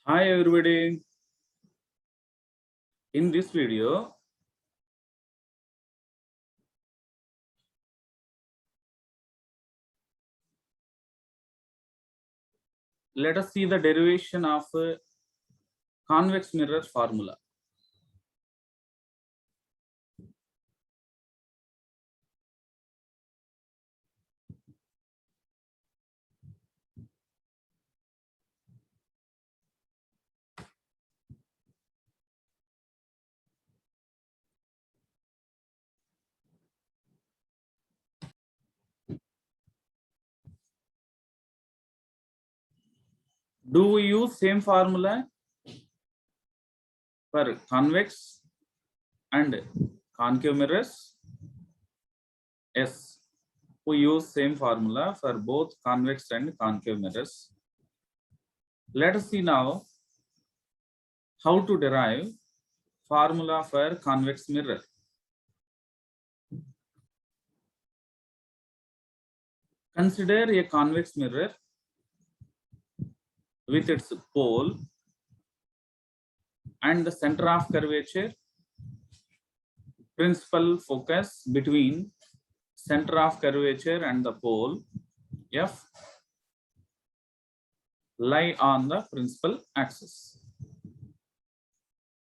Hi everybody. In this video, let us see the derivation of convex mirror formula. Do we use same formula for convex and concave mirrors? Yes, we use same formula for both convex and concave mirrors. Let us see now how to derive formula for convex mirror. Consider a convex mirror with its pole and the center of curvature, principal focus between center of curvature and the pole F lie on the principal axis.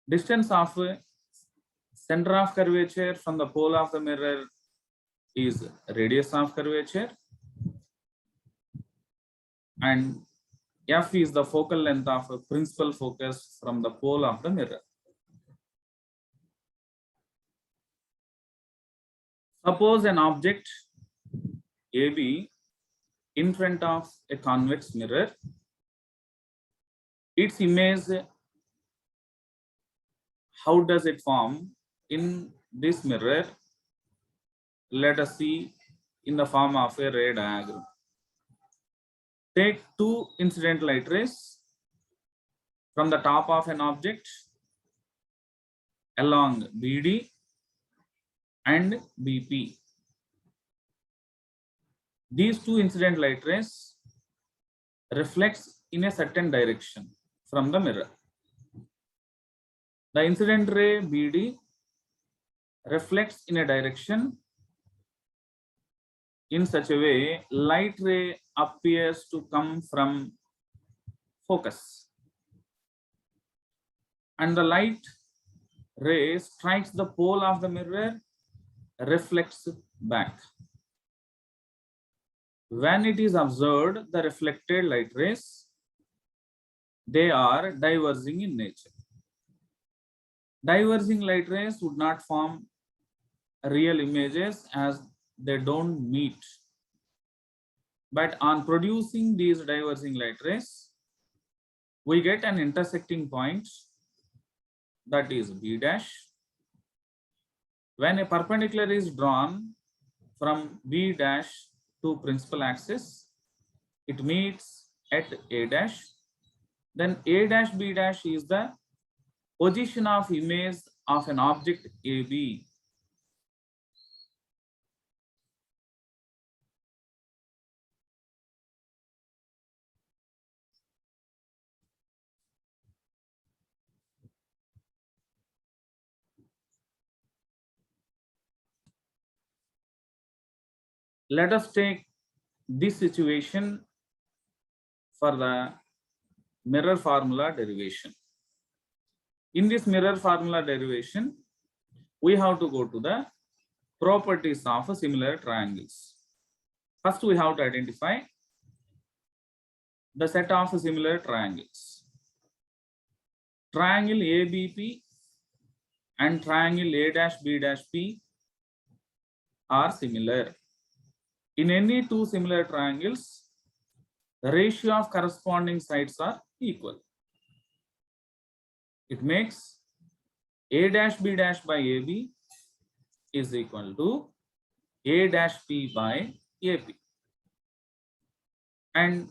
Distance of center of curvature from the pole of the mirror is radius of curvature, and F is the focal length of a principal focus from the pole of the mirror. Suppose an object AB in front of a convex mirror. Its image, how does it form in this mirror? Let us see in the form of a ray diagram. Take two incident light rays from the top of an object along BD and BP. These two incident light rays reflects in a certain direction from the mirror. The incident ray BD reflects in a direction in such a way light ray appears to come from focus, and the light ray strikes the pole of the mirror, reflects back. When it is observed, the reflected light rays, they are diverging in nature. Diverging light rays would not form real images as they don't meet. But on producing these diverging light rays, we get an intersecting point, that is B dash. When a perpendicular is drawn from B dash to principal axis, it meets at A dash. Then A dash B dash is the position of image of an object AB. Let us take this situation for the mirror formula derivation. In this mirror formula derivation, we have to go to the properties of similar triangles. First, we have to identify the set of similar triangles. Triangle ABP and triangle A-B-P are similar. In any two similar triangles, the ratio of corresponding sides are equal. It makes A-B- by AB is equal to A-P by AP. And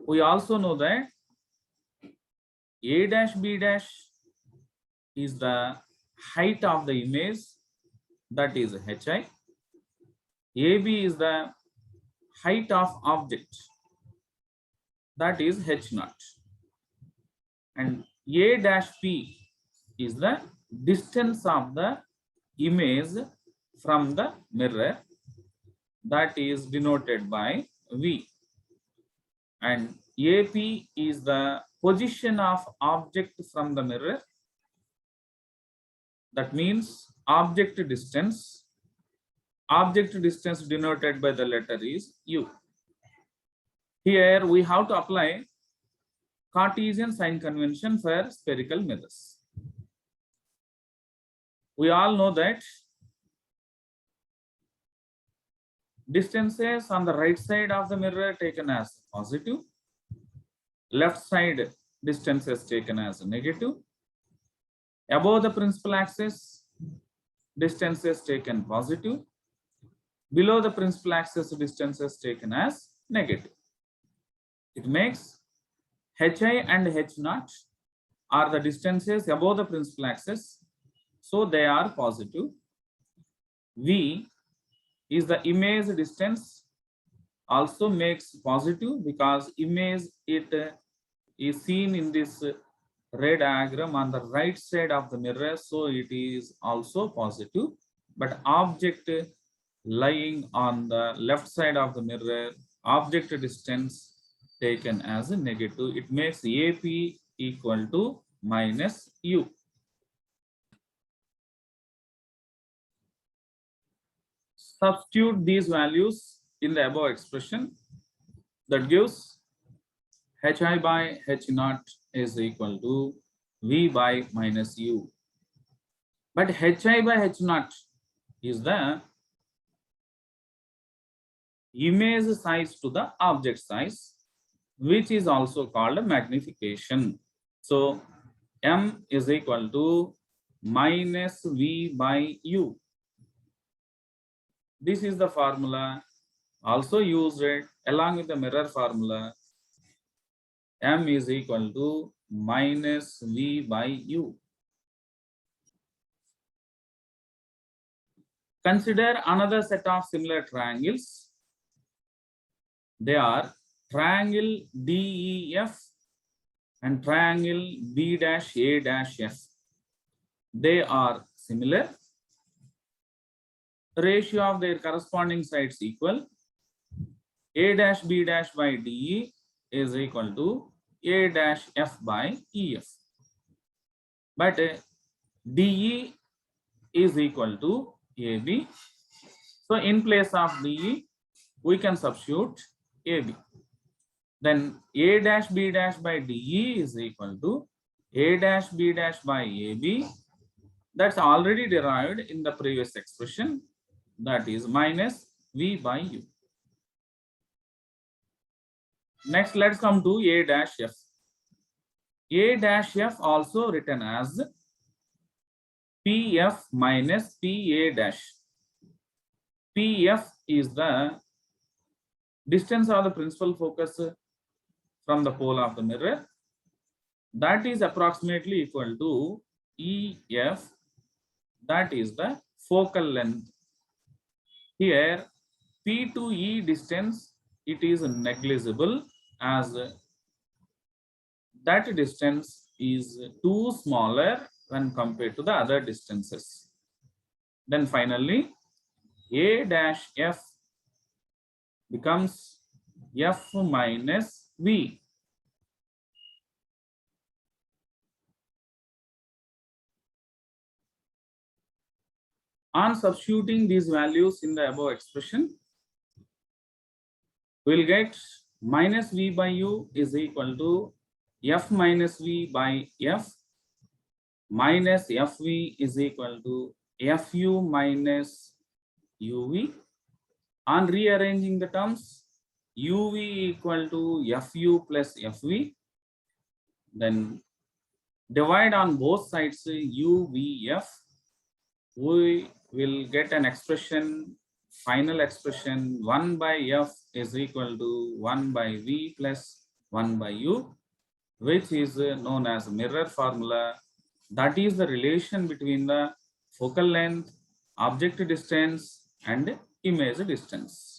we also know that A-B- is the height of the image, that is HI. AB is the height of object, that is H naught. And A dash P is the distance of the image from the mirror, that is denoted by V. And AP is the position of object from the mirror, that means object distance. Object distance denoted by the letter is U. Here we have to apply Cartesian sign convention for spherical mirrors. We all know that distances on the right side of the mirror taken as positive, left side distances taken as negative, above the principal axis distances taken positive, below the principal axis distances taken as negative. It makes Hi and H naught are the distances above the principal axis, so they are positive. V is the image distance, also makes positive because image it is seen in this ray diagram on the right side of the mirror, so it is also positive. But object lying on the left side of the mirror, object distance taken as a negative. It makes AP equal to minus U. Substitute these values in the above expression, that gives Hi by H naught is equal to V by minus U. But Hi by H naught is the image size to the object size, which is also called magnification. So M is equal to minus V by U. This is the formula also used along with the mirror formula. M is equal to minus V by U. Consider another set of similar triangles. They are triangle DEF and triangle B-A-F. They are similar. The ratio of their corresponding sides equal. A-B- by DE is equal to A-F by EF. But DE is equal to AB. So in place of DE, we can substitute AB. Then A-B- by DE is equal to A-B- by AB. That's already derived in the previous expression, that is minus V by U. Next, let's come to A-F. A-F also written as PF minus PA-. PF is the distance of the principal focus from the pole of the mirror. That is approximately equal to EF, that is the focal length. Here P to E distance, it is negligible as that distance is too smaller when compared to the other distances. Then finally A-F becomes F minus V. On substituting these values in the above expression, we will get minus V by U is equal to F minus V by F minus FV is equal to FU minus UV. On rearranging the terms, UV equal to FU plus FV. Then divide on both sides UVF. We will get an expression, final expression, 1 by F is equal to 1 by V plus 1 by U, which is known as mirror formula. That is the relation between the focal length, object distance, and image distance.